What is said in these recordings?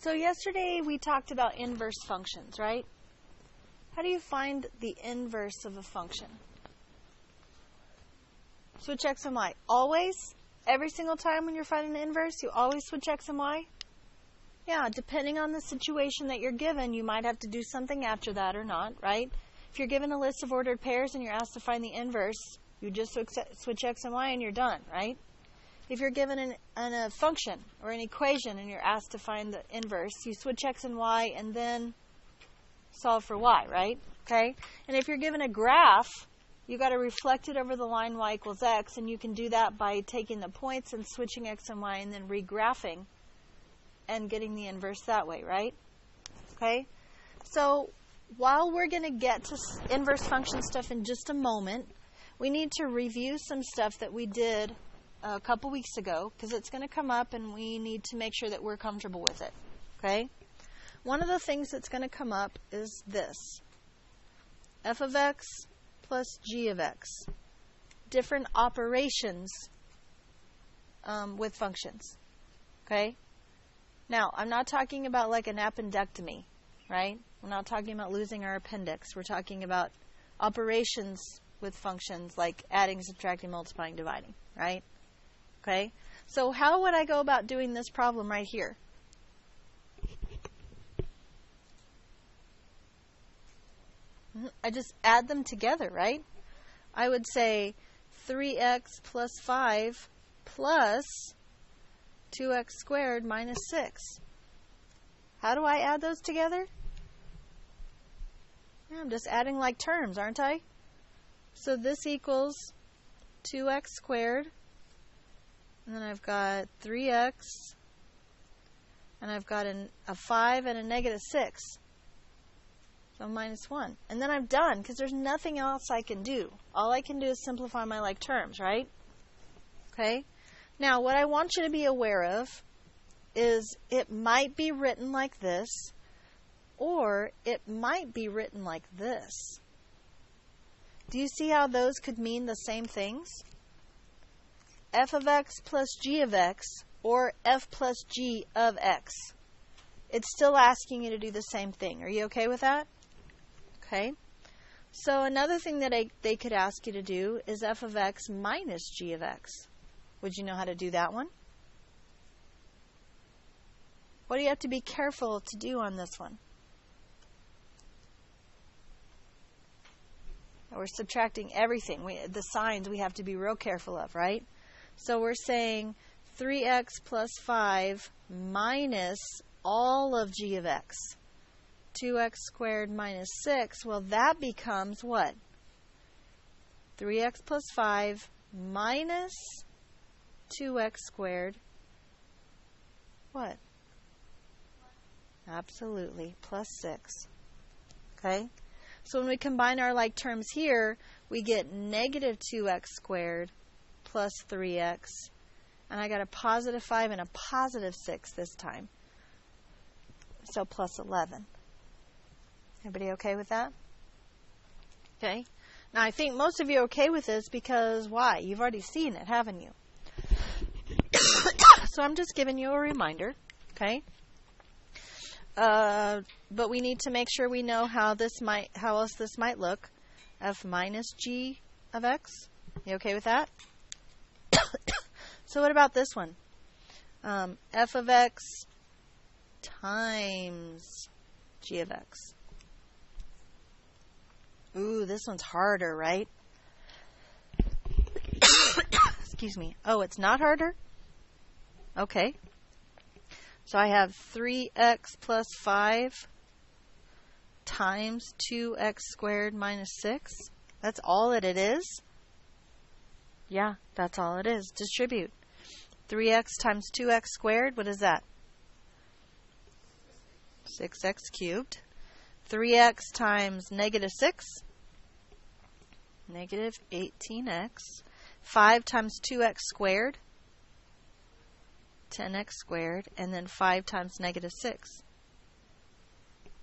So yesterday we talked about inverse functions, right? How do you find the inverse of a function? Switch x and y. Always? Every single time when you're finding the inverse, you always switch x and y? Yeah, depending on the situation that you're given, you might have to do something after that or not, right? If you're given a list of ordered pairs and you're asked to find the inverse, you just switch x and y and you're done, right? If you're given a function or an equation and you're asked to find the inverse, you switch x and y and then solve for y, right? Okay? And if you're given a graph, you got to reflect it over the line y equals x, and you can do that by taking the points and switching x and y and then regraphing and getting the inverse that way, right? Okay? So while we're going to get to inverse function stuff in just a moment, we need to review some stuff that we did a couple weeks ago, because it's going to come up and we need to make sure that we're comfortable with it. Okay? One of the things that's going to come up is this. F of x plus g of x. Different operations with functions. Okay? Now, I'm not talking about like an appendectomy, right? We're not talking about losing our appendix. We're talking about operations with functions like adding, subtracting, multiplying, dividing, right? Okay? So how would I go about doing this problem right here? I just add them together, right? I would say 3x plus 5 plus 2x squared minus 6. How do I add those together? Yeah, I'm just adding like terms, aren't I? So this equals 2x squared, and then I've got 3x, and I've got a 5 and a negative 6. So minus 1. And then I'm done, because there's nothing else I can do. All I can do is simplify my like terms, right? Okay? Now, what I want you to be aware of is it might be written like this, or it might be written like this. Do you see how those could mean the same things? F of x plus g of x, or f plus g of x. It's still asking you to do the same thing. Are you okay with that? Okay. So another thing that they could ask you to do is f of x minus g of x. Would you know how to do that one? What do you have to be careful to do on this one? We're subtracting everything. The signs we have to be real careful of, right? So we're saying 3x plus 5 minus all of g of x. 2x squared minus 6. Well, that becomes what? 3x plus 5 minus 2x squared. What? Absolutely. Plus 6. Okay? So when we combine our like terms here, we get negative 2x squared plus 3x. And I got a positive 5 and a positive 6 this time. So plus 11. Everybody okay with that? Okay. Now I think most of you are okay with this because why? You've already seen it, haven't you? So I'm just giving you a reminder. Okay. But we need to make sure we know how else this might look. F minus g of x. You okay with that? So what about this one? F of x times g of x. Ooh, this one's harder, right? Excuse me. Oh, it's not harder? Okay. So I have 3x plus 5 times 2x squared minus 6. That's all that it is? Yeah, that's all it is. Distribute. 3x times 2x squared, what is that? 6x cubed. 3x times negative 6, negative 18x. 5 times 2x squared, 10x squared, and then 5 times negative 6.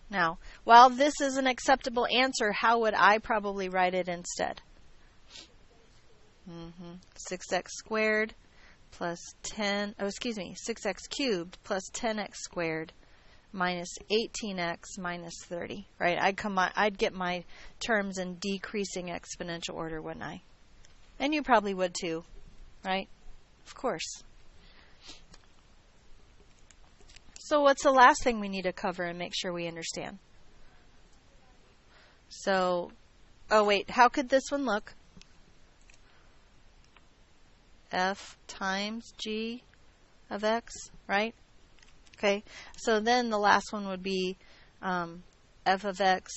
Now, while this is an acceptable answer, how would I probably write it instead? 6x squared plus 6x cubed plus 10x squared minus 18x minus 30, right? I'd get my terms in decreasing exponential order, wouldn't I? And you probably would too, right? Of course. So what's the last thing we need to cover and make sure we understand? So, oh wait, how could this one look? F times g of x, right? Okay, so then the last one would be f of x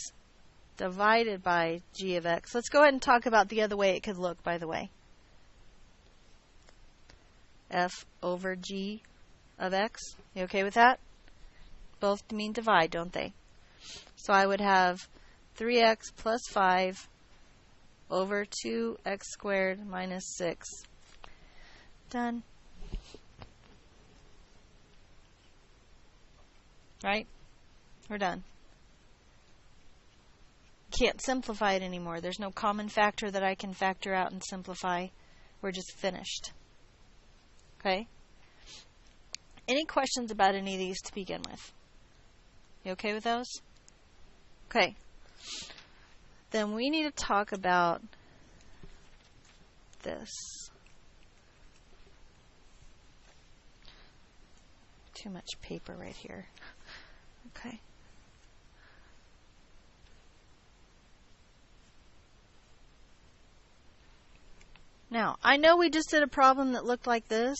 divided by g of x. Let's go ahead and talk about the other way it could look, by the way. F over g of x. You okay with that? Both mean divide, don't they? So I would have 3x plus 5 over 2x squared minus 6. Done. Right? We're done. Can't simplify it anymore. There's no common factor that I can factor out and simplify. We're just finished. Okay? Any questions about any of these to begin with? You okay with those? Okay. Then we need to talk about this. Too much paper right here. Okay. Now, I know we just did a problem that looked like this.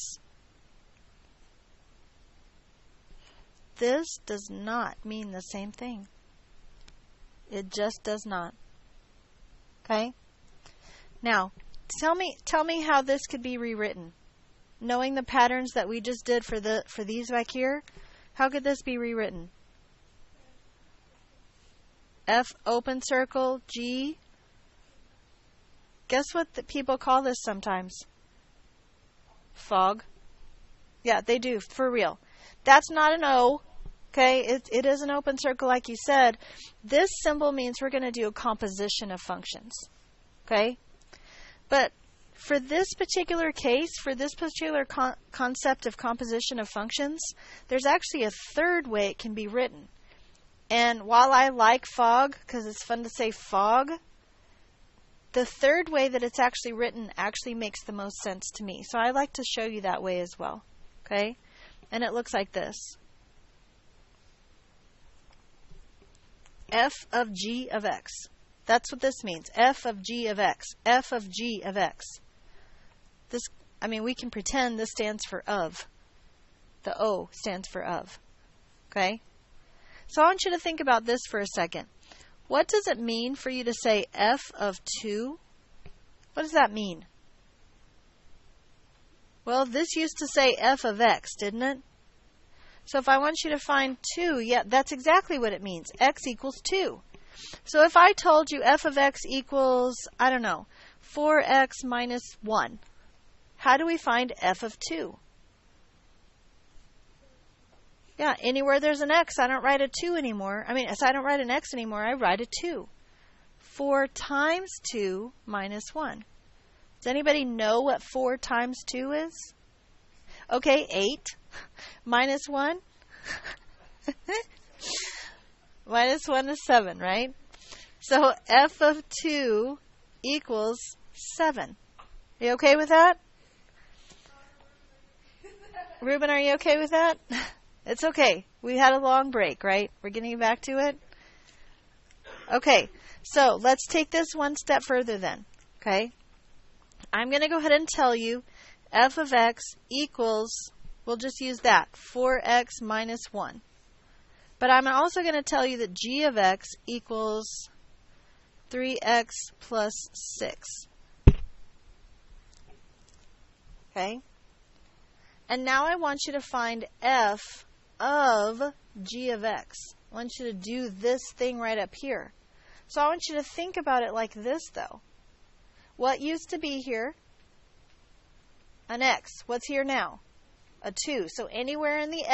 This does not mean the same thing. It just does not. Okay? Now, tell me how this could be rewritten. Knowing the patterns that we just did for these back here, how could this be rewritten? F open circle G. Guess what the people call this sometimes? Fog. Yeah, they do, for real. That's not an O. Okay, it is an open circle like you said. This symbol means we're going to do a composition of functions. Okay? But for this particular case, for this particular concept of composition of functions, there's actually a third way it can be written. And while I like fog, because it's fun to say fog, the third way that it's actually written actually makes the most sense to me. So I like to show you that way as well. Okay? And it looks like this. F of g of x. That's what this means. F of g of x. F of g of x. This, we can pretend this stands for of. The O stands for of. Okay? So I want you to think about this for a second. What does it mean for you to say f of 2? What does that mean? Well, this used to say f of x, didn't it? So if I want you to find 2, yeah, that's exactly what it means. X equals 2. So if I told you f of x equals, 4x minus 1, how do we find f of 2? Yeah, anywhere there's an x, I don't write a 2 anymore. So I don't write an x anymore, I write a 2. 4 times 2 minus 1. Does anybody know what 4 times 2 is? Okay, 8. Minus 1? Minus 1 is 7, right? So f of 2 equals 7. Are you okay with that? Ruben, are you okay with that? It's okay. We had a long break, right? We're getting back to it? Okay, so let's take this one step further then. Okay? I'm going to go ahead and tell you f of x equals, we'll just use that, 4x minus 1. But I'm also going to tell you that g of x equals 3x plus 6. Okay? And now I want you to find f of g of x. I want you to do this thing right up here. So I want you to think about it like this, though. What used to be here? An x. What's here now? A 2. So anywhere in the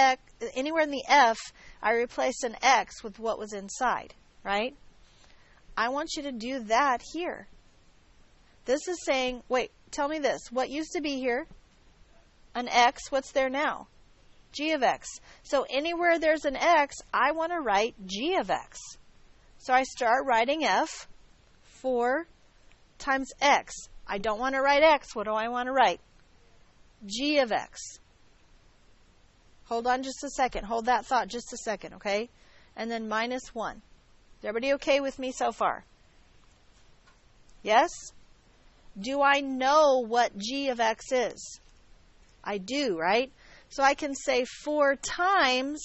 f, I replace an x with what was inside, right? I want you to do that here. This is saying, wait, tell me this. What used to be here? An x. What's there now? G of x. So anywhere there's an x, I want to write G of x. So I start writing f, 4 times x. I don't want to write x. What do I want to write? G of x. Hold on just a second. Hold that thought just a second, okay? And then minus 1. Is everybody okay with me so far? Yes? Do I know what G of x is? I do, right? So I can say 4 times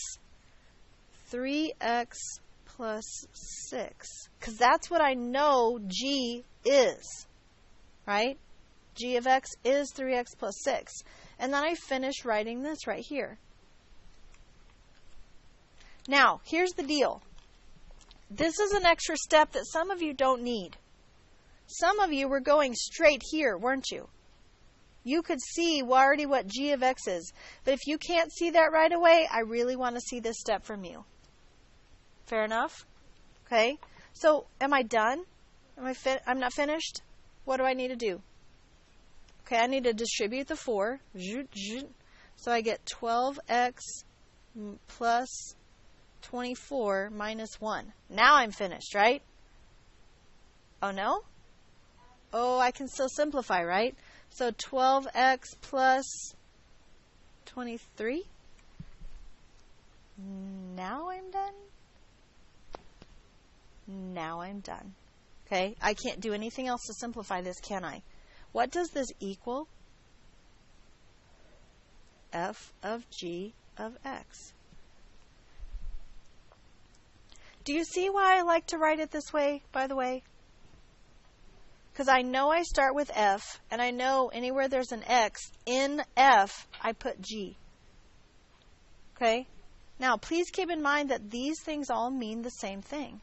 3x plus 6. Because that's what I know G is, right? G of x is 3x plus 6. And then I finish writing this right here. Now, here's the deal. This is an extra step that some of you don't need. Some of you were going straight here, weren't you? You could see already what G of x is. But if you can't see that right away, I really want to see this step from you. Fair enough? Okay. So, am I done? I'm not finished? What do I need to do? Okay, I need to distribute the 4. So I get 12x plus 24 minus 1. Now I'm finished, right? Oh, no? Oh, I can still simplify, right? So 12x plus 23. Now I'm done? Now I'm done. Okay, I can't do anything else to simplify this, can I? What does this equal? F of G of x. Do you see why I like to write it this way, by the way? Because I know I start with f, and I know anywhere there's an x, in f, I put g. Okay? Now, please keep in mind that these things all mean the same thing.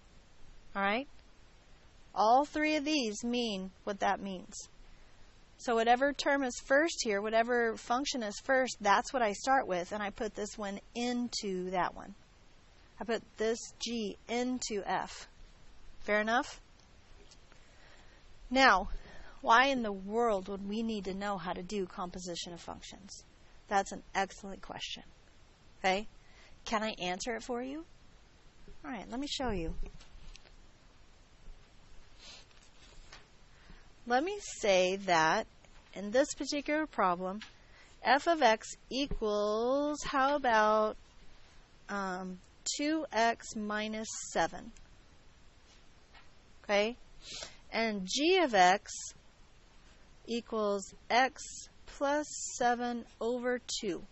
All right? All three of these mean what that means. So whatever term is first here, whatever function is first, that's what I start with, and I put this one into that one. I put this g into f. Fair enough? Now, why in the world would we need to know how to do composition of functions? That's an excellent question. Okay? Can I answer it for you? All right, let me show you. Let me say that in this particular problem, f of x equals, how about 2x minus 7? Okay? And g of x equals x plus 7 over 2.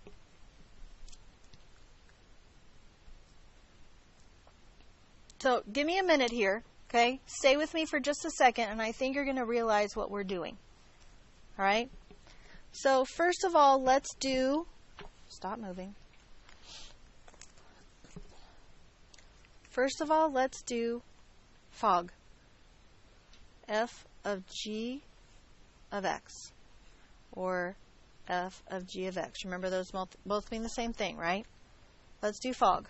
So give me a minute here. Okay, stay with me for just a second, and I think you're going to realize what we're doing. All right? So first of all, let's do, stop moving. First of all, let's do FOG. F of G of x, or F of G of x. Remember, those both mean the same thing, right? Let's do FOG.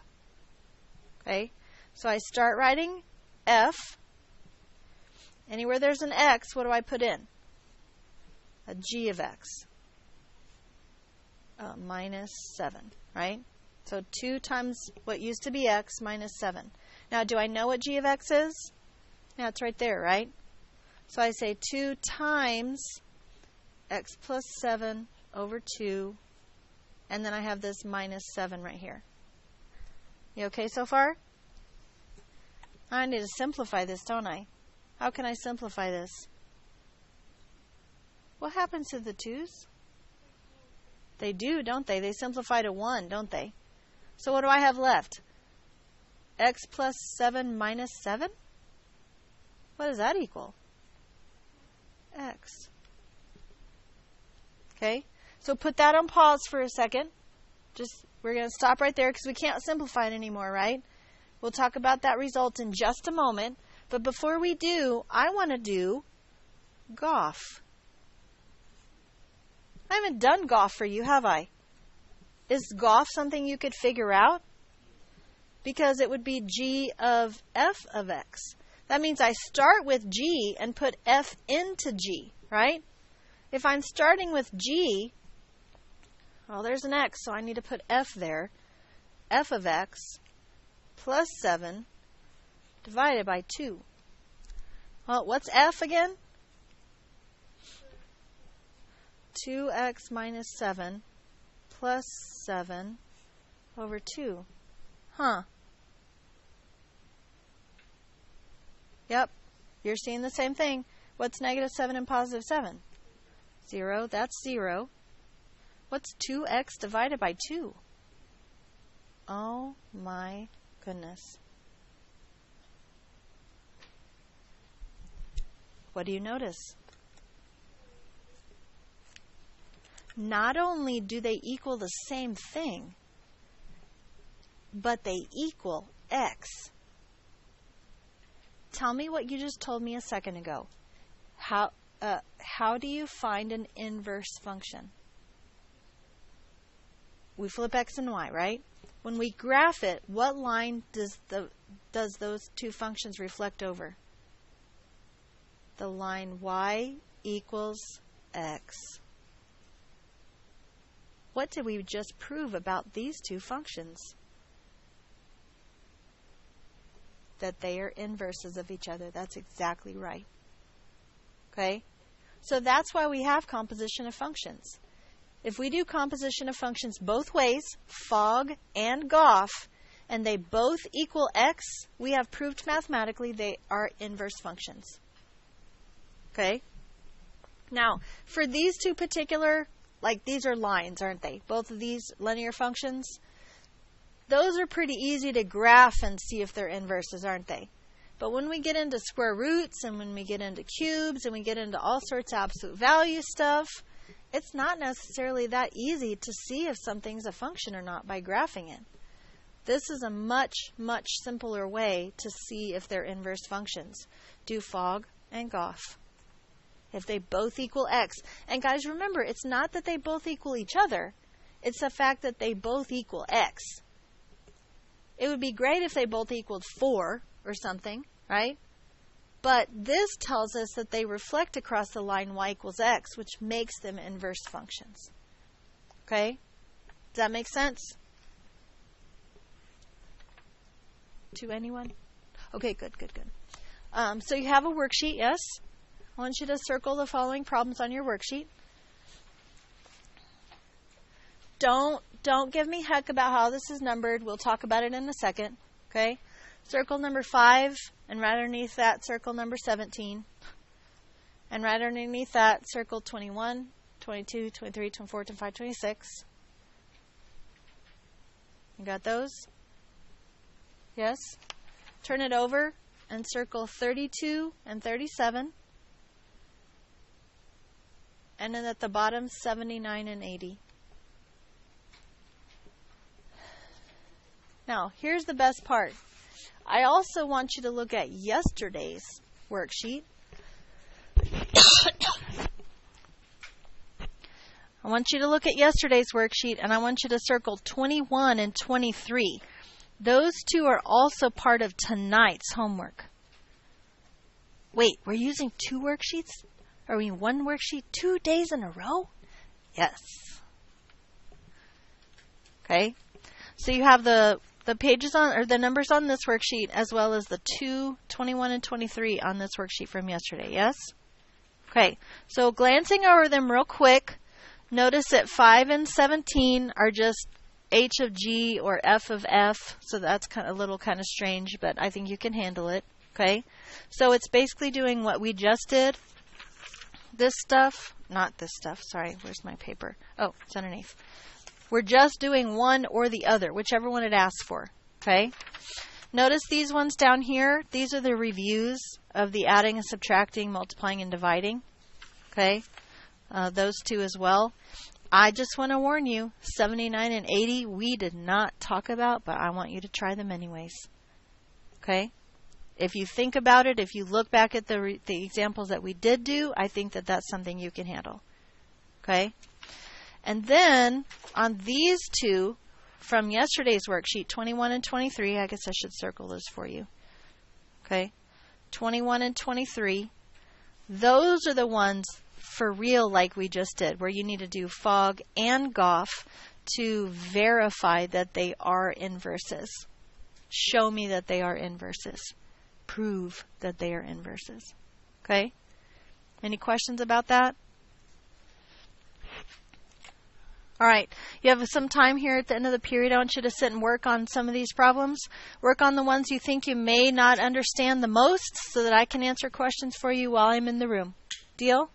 Okay, so I start writing F. Anywhere there's an x, what do I put in? A G of x. Minus 7, right? So 2 times what used to be x minus 7. Now, do I know what G of x is? Yeah, it's right there, right? So I say 2 times x plus 7 over 2, and then I have this minus 7 right here. You okay so far? I need to simplify this, don't I? How can I simplify this? What happens to the 2's? They do, don't they? They simplify to 1, don't they? So what do I have left? X plus 7 minus 7? What does that equal? X. Okay? So put that on pause for a second. We're going to stop right there because we can't simplify it anymore, right? We'll talk about that result in just a moment. But before we do, I want to do GOF. I haven't done GOF for you, have I? Is GOF something you could figure out? Because it would be G of f of x. That means I start with G and put f into G, right? If I'm starting with G, Well, there's an x, so I need to put f there. F of x plus 7 divided by 2. Well, what's f again? 2x minus 7 plus 7 over 2. Huh. Yep, you're seeing the same thing. What's negative 7 and positive 7? 0, that's 0. What's 2x divided by 2? Oh my goodness. What do you notice? Not only do they equal the same thing, but they equal x. Tell me what you just told me a second ago. How do you find an inverse function? We flip x and y, right? When we graph it, what line does those two functions reflect over? The line y equals x. What did we just prove about these two functions? That they are inverses of each other. That's exactly right. Okay? So that's why we have composition of functions. If we do composition of functions both ways, Fogg and Goff, and they both equal x, we have proved mathematically they are inverse functions. Okay? Now, for these two particular, like these are lines, aren't they? Both of these linear functions. Those are pretty easy to graph and see if they're inverses, aren't they? But when we get into square roots and when we get into cubes and we get into all sorts of absolute value stuff, it's not necessarily that easy to see if something's a function or not by graphing it. This is a much, much simpler way to see if they're inverse functions. Do Fogg and Goff. If they both equal x. And guys, remember, it's not that they both equal each other. It's the fact that they both equal x. It would be great if they both equaled 4 or something, right? But this tells us that they reflect across the line y equals x, which makes them inverse functions. Okay? Does that make sense? To anyone? Okay, good. So you have a worksheet, yes? I want you to circle the following problems on your worksheet. Don't give me heck about how this is numbered. We'll talk about it in a second. Okay? Circle number 5, and right underneath that, circle number 17. And right underneath that, circle 21, 22, 23, 24, 25, 26. You got those? Yes? Turn it over and circle 32 and 37. And then at the bottom, 79 and 80. Now, here's the best part. I also want you to look at yesterday's worksheet. I want you to look at yesterday's worksheet, and I want you to circle 21 and 23. Those two are also part of tonight's homework. Wait, we're using 2 worksheets? Are we one worksheet 2 days in a row? Yes. Okay. So you have the pages on, or the numbers on this worksheet, as well as the 2, 21, and 23 on this worksheet from yesterday. Yes? Okay. So glancing over them real quick, notice that 5 and 17 are just H of G or F of F. So that's a little kind of strange, but I think you can handle it. Okay. So it's basically doing what we just did. This stuff, not this stuff, sorry, where's my paper? Oh, it's underneath. We're just doing one or the other, whichever one it asks for, okay? Notice these ones down here, these are the reviews of the adding and subtracting, multiplying and dividing, okay? Those two as well. I just want to warn you, 79 and 80 we did not talk about, but I want you to try them anyways, okay? If you think about it, if you look back at the examples that we did do, I think that that's something you can handle. Okay? And then, on these two from yesterday's worksheet, 21 and 23, I guess I should circle those for you. Okay? 21 and 23, those are the ones for real like we just did, where you need to do fog and goff to verify that they are inverses. Show me that they are inverses. Prove that they are inverses. Okay? Any questions about that? All right. You have some time here at the end of the period. I want you to sit and work on some of these problems. Work on the ones you think you may not understand the most so that I can answer questions for you while I'm in the room. Deal?